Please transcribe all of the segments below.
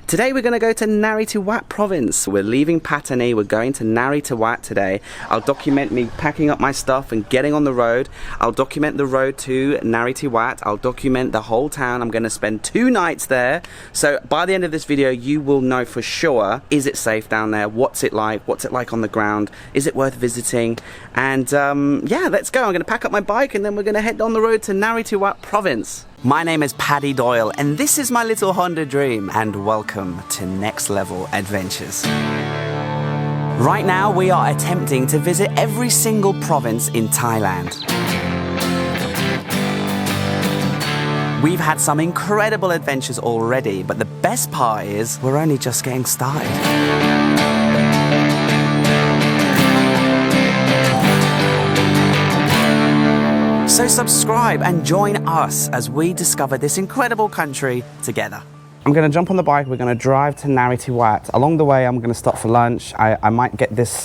Today we're going to go to Narathiwat Province. We're leaving Pattani, we're going to Narathiwat today. I'll document me packing up my stuff and getting on the road. I'll document the road to Narathiwat. I'll document the whole town. I'm going to spend 2 nights there. So by the end of this video, you will know for sure, is it safe down there? What's it like? What's it like on the ground? Is it worth visiting? And yeah, let's go. I'm going to pack up my bike and then we're going to head on the road to Narathiwat Province. My name is Paddy Doyle and this is my little Honda dream, and welcome to Next Level Adventures. Right now we are attempting to visit every single province in Thailand. We've had some incredible adventures already, but the best part is we're only just getting started. So subscribe and join us as we discover this incredible country together. I'm going to jump on the bike, we're going to drive to Narathiwat. Along the way I'm going to stop for lunch. I might get this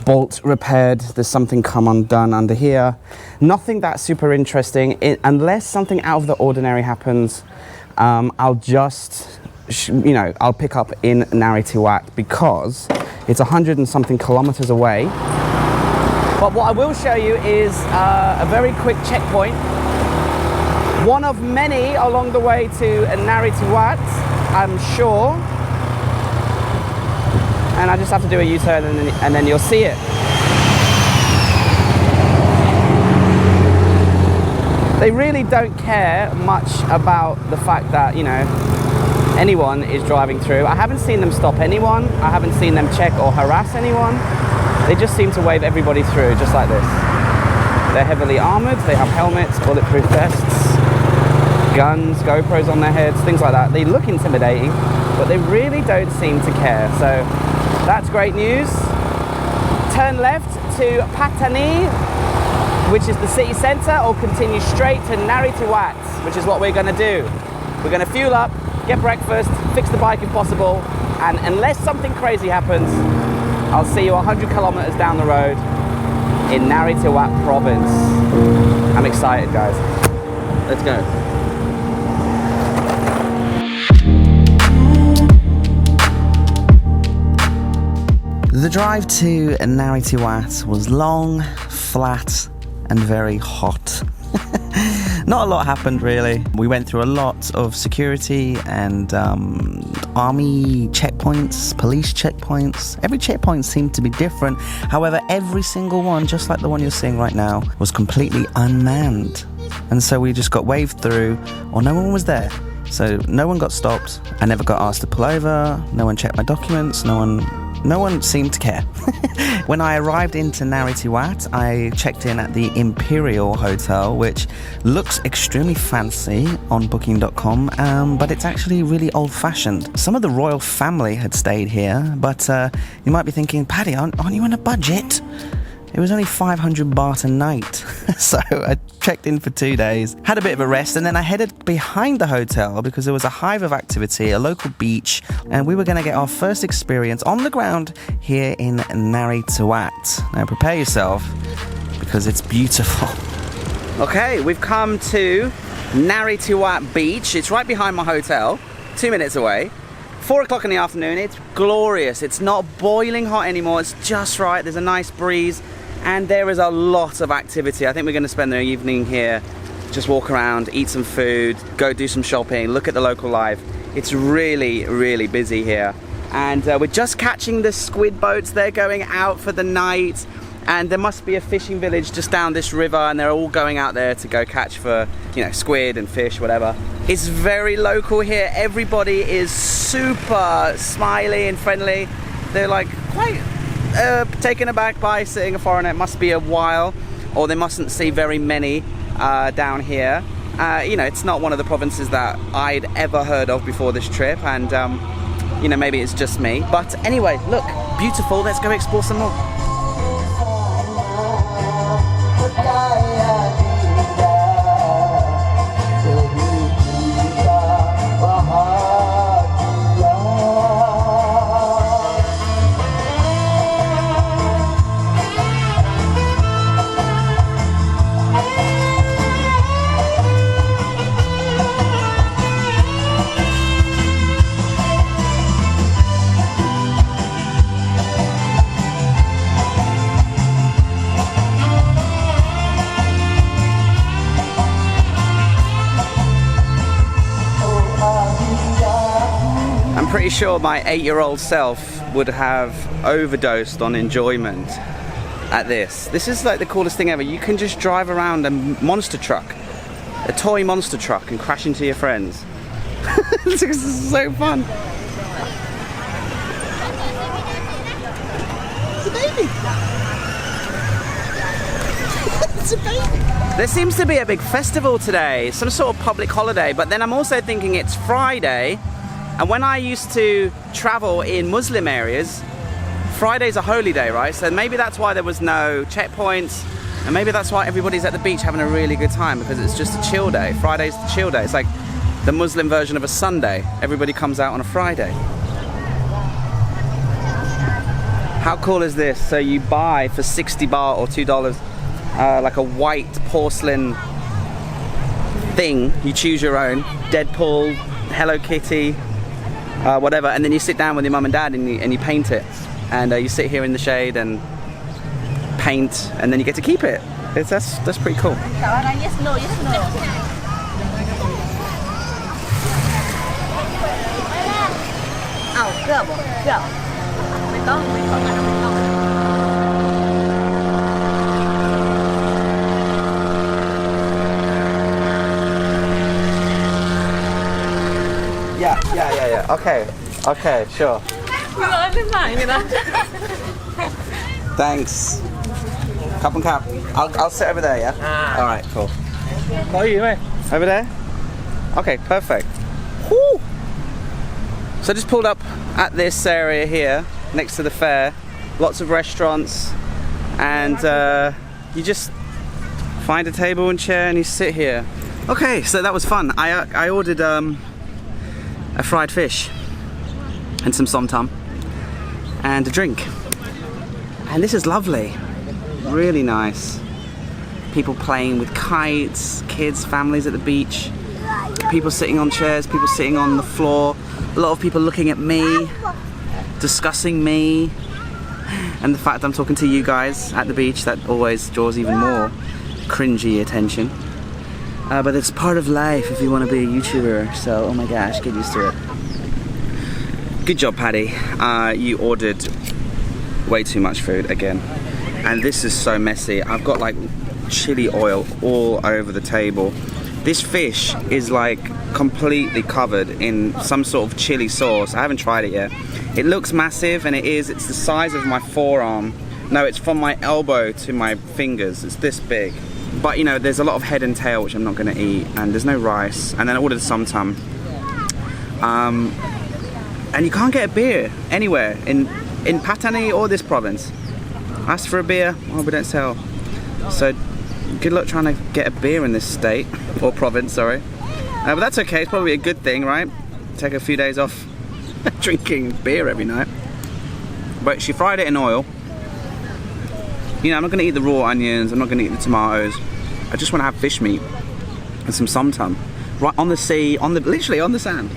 bolt repaired. There's something come undone under here. Nothing that super interesting. Unless something out of the ordinary happens, I'll just, I'll pick up in Narathiwat because it's 100 and something kilometers away. But what I will show you is a very quick checkpoint. One of many along the way to Narathiwat, I'm sure. And I just have to do a U-turn and then you'll see it. They really don't care much about the fact that, anyone is driving through. I haven't seen them stop anyone. I haven't seen them check or harass anyone. They just seem to wave everybody through, just like this. They're heavily armored, they have helmets, bulletproof vests, guns, GoPros on their heads, things like that. They look intimidating, but they really don't seem to care. So that's great news. Turn left to Pattani, which is the city center, or continue straight to Narathiwat, which is what we're gonna do. We're gonna fuel up, get breakfast, fix the bike if possible, and unless something crazy happens, I'll see you 100 kilometers down the road in Narathiwat Province. I'm excited, guys. Let's go. The drive to Narathiwat was long, flat, and very hot. Not a lot happened really. We went through a lot of security and army checkpoints, police checkpoints. Every checkpoint seemed to be different. However, every single one, just like the one you're seeing right now, was completely unmanned. And so we just got waved through, or no one was there. So no one got stopped. I never got asked to pull over. No one checked my documents. No one seemed to care. When I arrived into Narathiwat, I checked in at the Imperial Hotel, which looks extremely fancy on booking.com, but it's actually really old-fashioned. Some of the royal family had stayed here, but you might be thinking, Paddy, aren't you on a budget? It was only 500 baht a night. So I checked in for 2 days, had a bit of a rest, and then I headed behind the hotel because there was a hive of activity, a local beach, and we were going to get our first experience on the ground here in Narathiwat. Now prepare yourself because it's beautiful. Okay, we've come to Narathiwat Beach. It's right behind my hotel, 2 minutes away. 4 o'clock in the afternoon, it's glorious. It's not boiling hot anymore, it's just right. There's a nice breeze. And there is a lot of activity. I think we're going to spend the evening here, just walk around, eat some food, go do some shopping, look at the local life. It's really, really busy here. And we're just catching the squid boats. They're going out for the night. And there must be a fishing village just down this river, and they're all going out there to go catch for, squid and fish, whatever. It's very local here. Everybody is super smiley and friendly. They're like quite taken aback by seeing a foreigner. It must be a while, or they mustn't see very many down here. It's not one of the provinces that I'd ever heard of before this trip, and maybe it's just me. But anyway, look, beautiful. Let's go explore some more. pretty sure my 8-year-old self would have overdosed on enjoyment at this. This is like the coolest thing ever. You can just drive around a monster truck, a toy monster truck, and crash into your friends. This is so fun. It's a baby. It's a baby. There seems to be a big festival today, some sort of public holiday, but then I'm also thinking it's Friday, and when I used to travel in Muslim areas, Friday's a holy day, right? So maybe that's why there was no checkpoints, and maybe that's why everybody's at the beach having a really good time, because it's just a chill day. Friday's the chill day. It's like the Muslim version of a Sunday. Everybody comes out on a Friday. How cool is this? So you buy for 60 baht or $2 like a white porcelain thing. You choose your own. Deadpool, Hello Kitty, whatever, and then you sit down with your mum and dad and you paint it. And you sit here in the shade and paint, and then you get to keep it. That's pretty cool. Yes, no, yes, no. Yeah. Okay, sure. Thanks. Cup and cap. I'll sit over there, yeah? Alright, cool. Over there? Okay, perfect. Woo! So I just pulled up at this area here, next to the fair. Lots of restaurants, and you just find a table and chair and you sit here. Okay, so that was fun. I ordered a fried fish and some som-tam and a drink. And this is lovely, really nice. People playing with kites, kids, families at the beach, people sitting on chairs, people sitting on the floor, a lot of people looking at me, discussing me, and the fact I'm talking to you guys at the beach, that always draws even more cringy attention. But it's part of life if you want to be a YouTuber, so oh my gosh, get used to it. Good job, Paddy. You ordered way too much food again. And this is so messy. I've got like chili oil all over the table. This fish is like completely covered in some sort of chili sauce. I haven't tried it yet. It looks massive, and it's the size of my forearm. No, it's from my elbow to my fingers. It's this big. But you know, there's a lot of head and tail which I'm not going to eat, and there's no rice. And then I ordered som-tam. And you can't get a beer anywhere in Pattani or this province. Ask for a beer, well, we don't sell. So good luck trying to get a beer in this state, or province, sorry. But that's okay, it's probably a good thing, right? Take a few days off drinking beer every night. But she fried it in oil. You know, I'm not going to eat the raw onions, I'm not going to eat the tomatoes. I just want to have fish meat and some som-tam. Right on the sea, literally on the sand.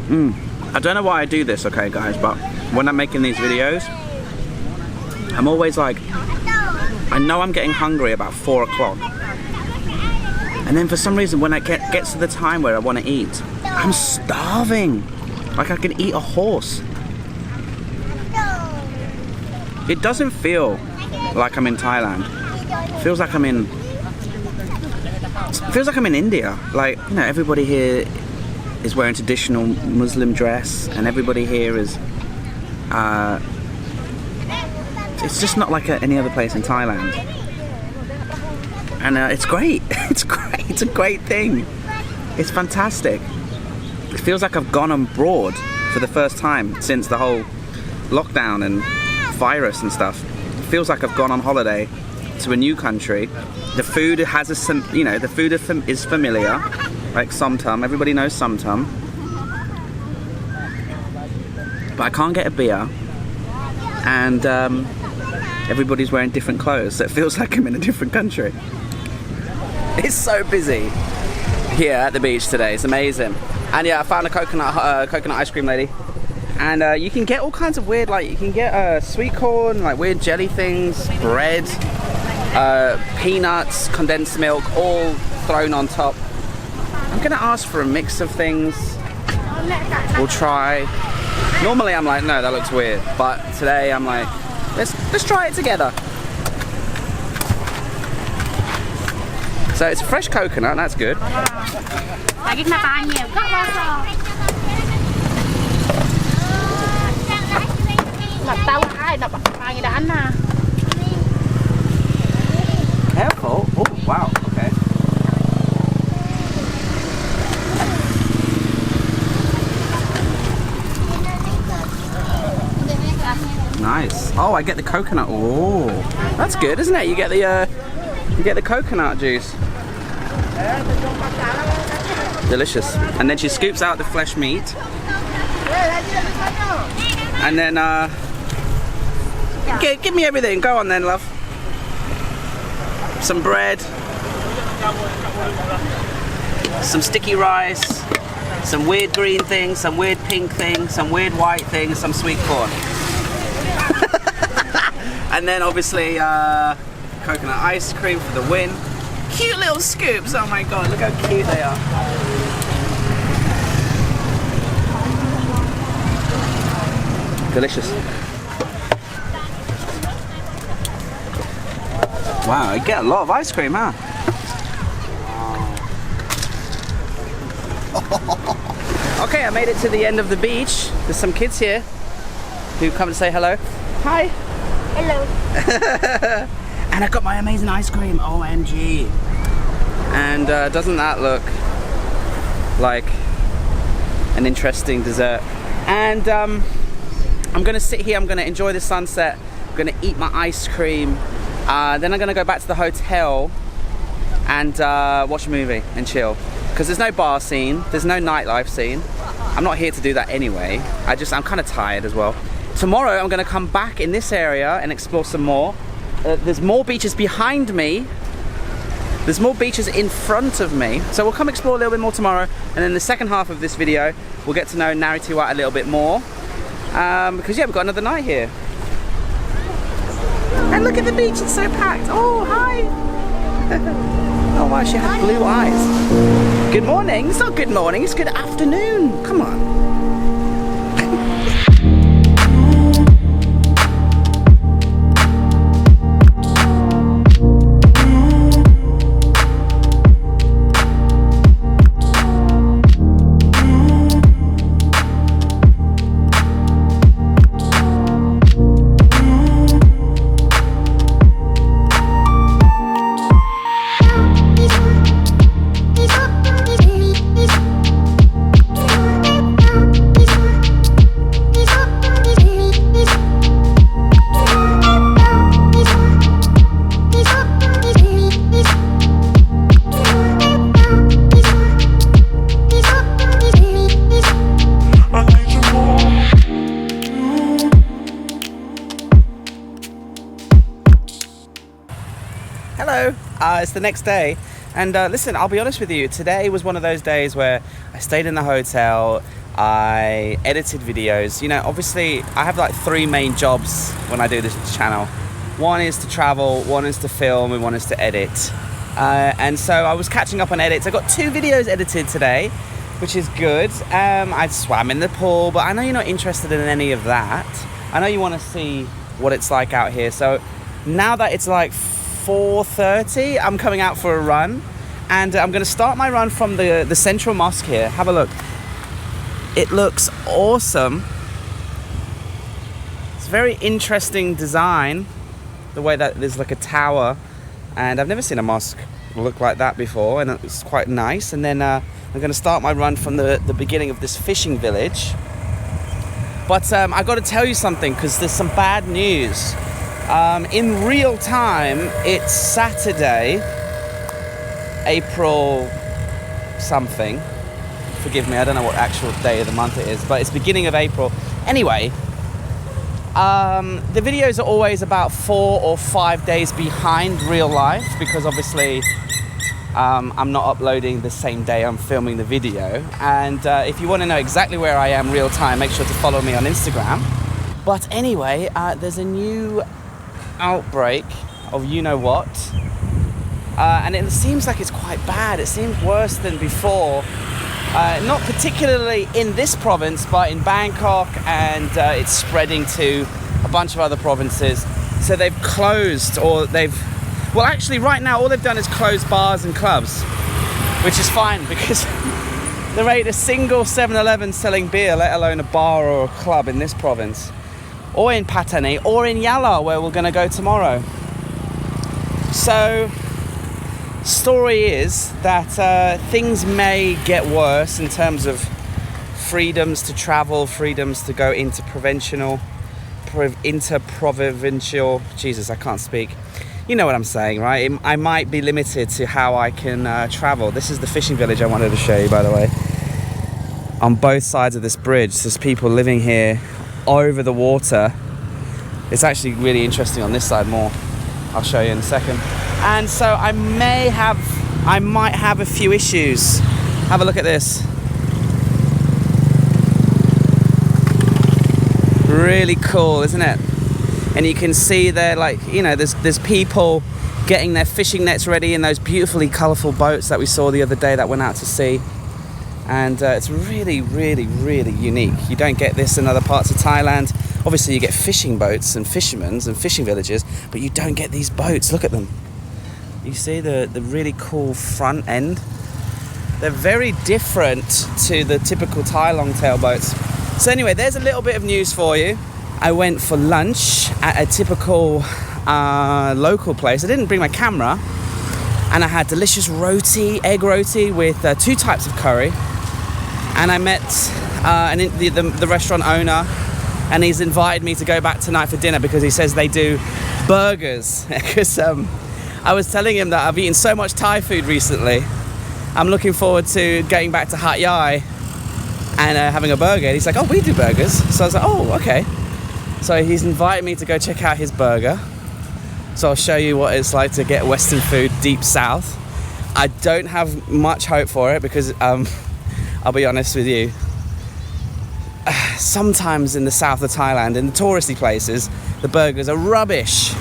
I don't know why I do this, okay guys, but when I'm making these videos, I'm always like, I know I'm getting hungry about 4 o'clock. And then for some reason, when it gets to the time where I want to eat, I'm starving. Like I can eat a horse. It doesn't feel like I'm in Thailand. It feels like I'm in India. Like, you know, everybody here is wearing traditional Muslim dress, and everybody here is it's just not like any other place in Thailand. And it's great. It's great. It's a great thing. It's fantastic. It feels like I've gone abroad for the first time since the whole lockdown and virus and stuff. It feels like I've gone on holiday to a new country. The food has the food is familiar, like som-tam. Everybody knows som-tam. But I can't get a beer, and everybody's wearing different clothes, so it feels like I'm in a different country. It's so busy here at the beach today. It's amazing. And yeah, I found a coconut ice cream lady. And you can get all kinds of weird, like you can get sweet corn, like weird jelly things, bread, peanuts, condensed milk, all thrown on top. I'm gonna ask for a mix of things. we'll try. Normally I'm like, no, that looks weird, but today I'm like, let's try it together. So it's fresh coconut, that's good. Careful. Oh, wow, okay. Nice. Oh, I get the coconut. Oh, that's good, isn't it? You get the coconut juice. Delicious. And then she scoops out the flesh meat. And then give me everything. Go on then, love. Some bread. Some sticky rice. Some weird green things, some weird pink things, some weird white things, some sweet corn. And then obviously coconut ice cream for the win. Cute little scoops, oh my god, look how cute they are. Delicious. Wow, you get a lot of ice cream, huh? Okay, I made it to the end of the beach. There's some kids here who come to say hello. Hi. Hello. And I got my amazing ice cream, OMG. And doesn't that look like an interesting dessert? And I'm gonna sit here, I'm gonna enjoy the sunset, I'm gonna eat my ice cream, then I'm gonna go back to the hotel and watch a movie and chill. Because there's no bar scene, there's no nightlife scene. I'm not here to do that anyway. I'm kind of tired as well. Tomorrow I'm gonna come back in this area and explore some more. There's more beaches behind me. There's more beaches in front of me. So we'll come explore a little bit more tomorrow. And then the second half of this video, we'll get to know Narathiwat a little bit more. Because yeah, we've got another night here. And look at the beach, it's so packed. Oh, hi. Oh wow, she has blue eyes. Good morning. It's not good morning, it's good afternoon. Come on. Hello, it's the next day, and listen, I'll be honest with you, today was one of those days where I stayed in the hotel, I edited videos. You know, obviously I have like 3 main jobs when I do this channel. One is to travel, one is to film, and one is to edit. And so I was catching up on edits. I got 2 videos edited today, which is good. I swam in the pool, but I know you're not interested in any of that. I know you want to see what it's like out here. So now that it's like 4:30, I'm coming out for a run, and I'm going to start my run from the central mosque here. Have a look. It looks awesome. It's a very interesting design, the way that there's like a tower, and I've never seen a mosque look like that before, and it's quite nice. And then I'm going to start my run from the beginning of this fishing village. But I got to tell you something, because there's some bad news. In real time, it's Saturday, April something. Forgive me, I don't know what actual day of the month it is, but it's beginning of April. Anyway, the videos are always about 4 or 5 days behind real life, because obviously I'm not uploading the same day I'm filming the video. And if you want to know exactly where I am real time, make sure to follow me on Instagram. But anyway, there's a new outbreak of you-know-what, and it seems like it's quite bad. It seems worse than before. Not particularly in this province, but in Bangkok, and it's spreading to a bunch of other provinces. So they've closed, or well, actually right now all they've done is close bars and clubs, which is fine because there ain't a single 7-Eleven selling beer, let alone a bar or a club in this province, or in Pattani, or in Yala, where we're going to go tomorrow. So, story is that things may get worse in terms of freedoms to travel, freedoms to go interprovincial, Jesus, I can't speak. You know what I'm saying, right? I might be limited to how I can travel. This is the fishing village I wanted to show you, by the way. On both sides of this bridge, there's people living here over the water. It's actually really interesting on this side more. I'll show you in a second. And so I might have a few issues. Have a look at this. Really cool, isn't it? And you can see there, like, you know, there's people getting their fishing nets ready in those beautifully colourful boats that we saw the other day that went out to sea. And it's really, really, really unique. You don't get this in other parts of Thailand. Obviously you get fishing boats and fishermen's and fishing villages, but you don't get these boats. Look at them. You see the really cool front end? They're very different to the typical Thai longtail boats. So anyway, there's a little bit of news for you. I went for lunch at a typical local place. I didn't bring my camera, and I had delicious roti, egg roti with 2 types of curry. And I met the restaurant owner, and he's invited me to go back tonight for dinner because he says they do burgers. Because I was telling him that I've eaten so much Thai food recently. I'm looking forward to getting back to Hat Yai and having a burger. And he's like, oh, we do burgers. So I was like, oh, okay. So he's invited me to go check out his burger. So I'll show you what it's like to get Western food deep south. I don't have much hope for it because I'll be honest with you, sometimes in the south of Thailand, in the touristy places, the burgers are rubbish.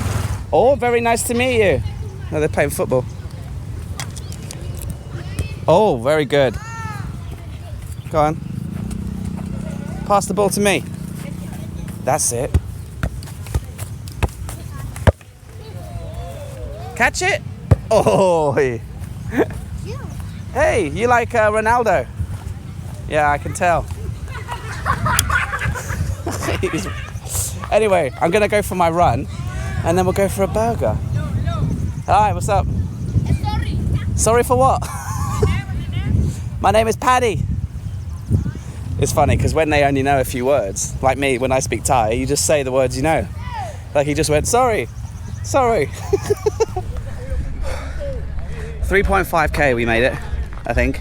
Oh, very nice to meet you. No, they're playing football. Oh, very good. Go on. Pass the ball to me. That's it. Catch it. Oh. Hey, you like Ronaldo? Yeah, I can tell. Anyway, I'm gonna go for my run, and then we'll go for a burger. Hi, what's up? Sorry. Sorry for what? My name is Paddy. It's funny because when they only know a few words, like me, when I speak Thai, you just say the words you know. Like he just went, sorry. 3.5k we made it, I think,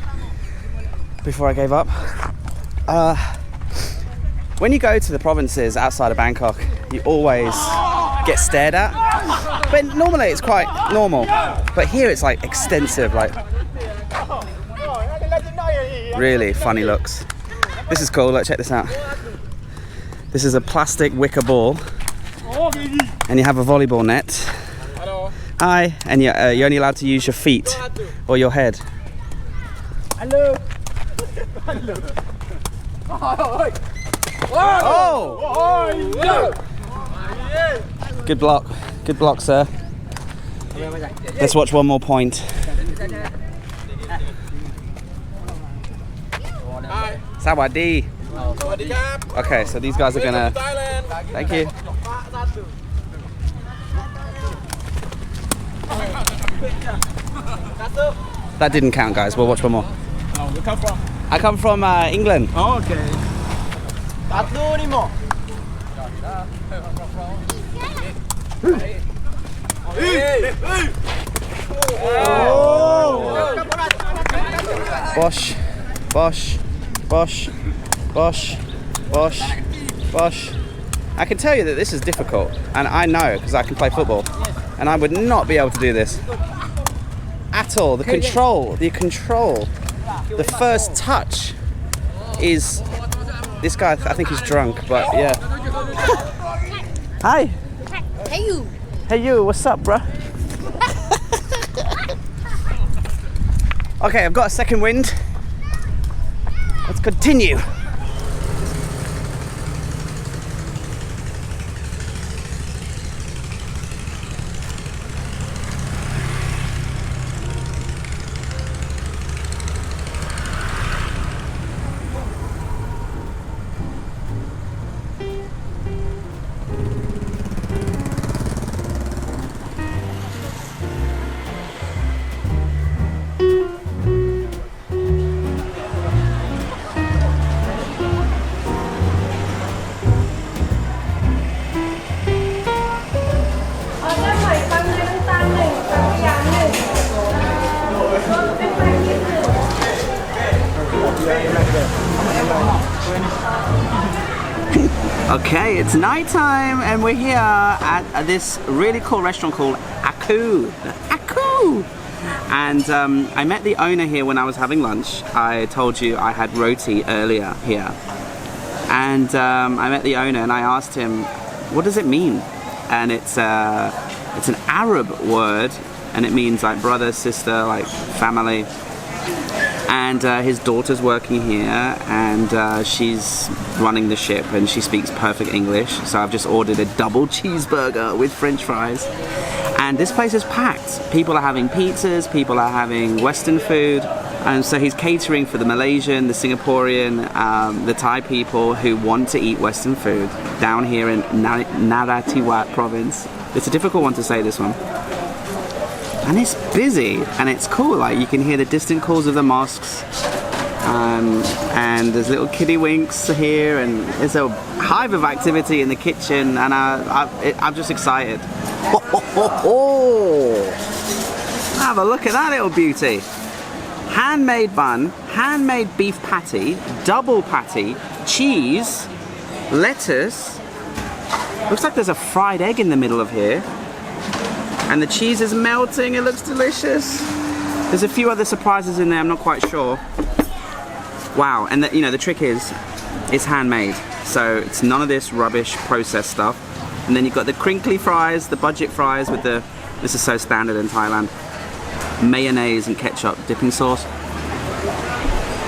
before I gave up. When you go to the provinces outside of Bangkok, you always get stared at. But normally it's quite normal. But here it's like extensive, like really funny looks. This is cool, look, check this out. This is a plastic wicker ball. And you have a volleyball net. Hi, and you're only allowed to use your feet or your head. Hello. Oh! Good block, sir. Let's watch one more point. Sawadee. Okay, so these guys are gonna. Thank you. That didn't count, guys. We'll watch one more. Where you come from? I come from England. Oh, okay. Bosh, bosh, bosh, bosh, bosh, bosh. I can tell you that this is difficult, and I know because I can play football, and I would not be able to do this at all. The control, the first touch is. This guy, I think he's drunk, but yeah. Hi. Hey you. Hey you, what's up, bruh? Okay, I've got a second wind. continue. Okay, it's nighttime and we're here at this really cool restaurant called Aku. And I met the owner here when I was having lunch. I told you I had roti earlier here. And I met the owner and I asked him, what does it mean? And it's an Arab word and it means like brother, sister, like family. And his daughter's working here and she's running the ship and she speaks perfect English. So I've just ordered a double cheeseburger with French fries. And this place is packed. People are having pizzas, people are having Western food. And so he's catering for the Malaysian, the Singaporean, the Thai people who want to eat Western food down here in Narathiwat Province. It's a difficult one to say, this one. And it's busy and it's cool, like you can hear the distant calls of the mosques and there's little kiddie winks here and there's a hive of activity in the kitchen and I'm just excited. Have a look at that little beauty. Handmade bun, handmade beef patty, double patty, cheese, lettuce. Looks like there's a fried egg in the middle of here. And the cheese is melting, it looks delicious. There's a few other surprises in there, I'm not quite sure. Wow, and the trick is, it's handmade. So it's none of this rubbish processed stuff. And then you've got the crinkly fries, the budget fries with this is so standard in Thailand, mayonnaise and ketchup dipping sauce.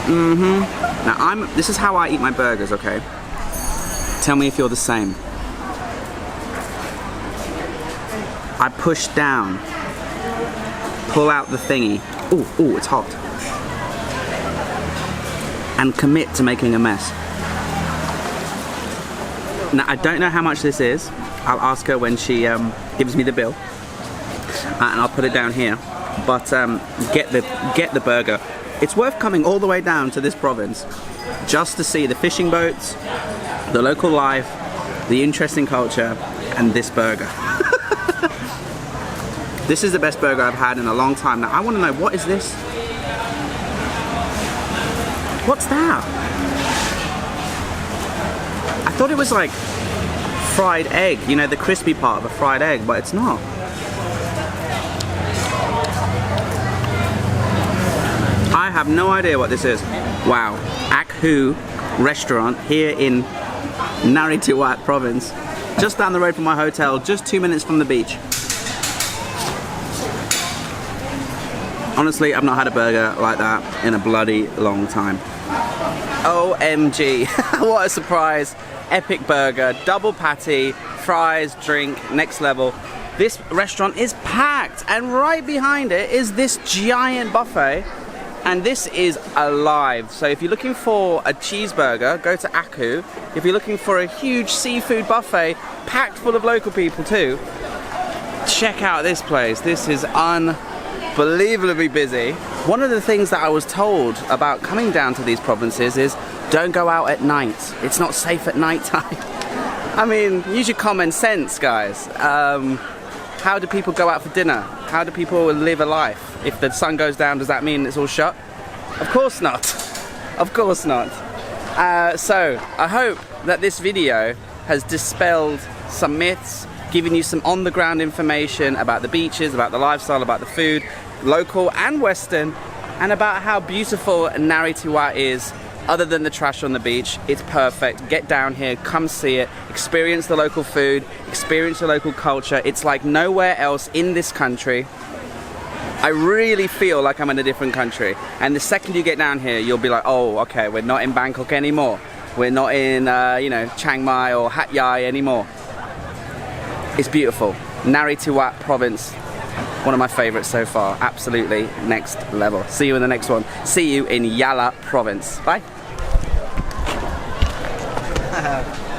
Now this is how I eat my burgers, okay? Tell me if you're the same. I push down, pull out the thingy, ooh, it's hot, and commit to making a mess. Now I don't know how much this is. I'll ask her when she gives me the bill, and I'll put it down here. But get the burger. It's worth coming all the way down to this province just to see the fishing boats, the local life, the interesting culture, and this burger. This is the best burger I've had in a long time. Now I want to know, what is this? What's that? I thought it was like fried egg, you know, the crispy part of a fried egg, but it's not. I have no idea what this is. Wow, Aku restaurant here in Narathiwat Province. Just down the road from my hotel, just 2 minutes from the beach. Honestly, I've not had a burger like that in a bloody long time. OMG, what a surprise. Epic burger, double patty, fries, drink, next level. This restaurant is packed and right behind it is this giant buffet and this is alive. So if you're looking for a cheeseburger, go to Aku. If you're looking for a huge seafood buffet packed full of local people too, check out this place. This is unbelievably busy. One of the things that I was told about coming down to these provinces is don't go out at night. It's not safe at night time. I mean, use your common sense, guys. How do people go out for dinner? How do people live a life? If the sun goes down, does that mean it's all shut? Of course not. Of course not. So I hope that this video has dispelled some myths, giving you some on-the-ground information about the beaches, about the lifestyle, about the food, local and Western, and about how beautiful Narathiwat is. Other than the trash on the beach, it's perfect. Get down here, come see it, experience the local food, experience the local culture. It's like nowhere else in this country. I really feel like I'm in a different country. And the second you get down here, you'll be like, oh, okay, we're not in Bangkok anymore. We're not in, you know, Chiang Mai or Hat Yai anymore. It's beautiful. Narathiwat Province. One of my favorites so far. Absolutely next level. See you in the next one. See you in Yala Province. Bye.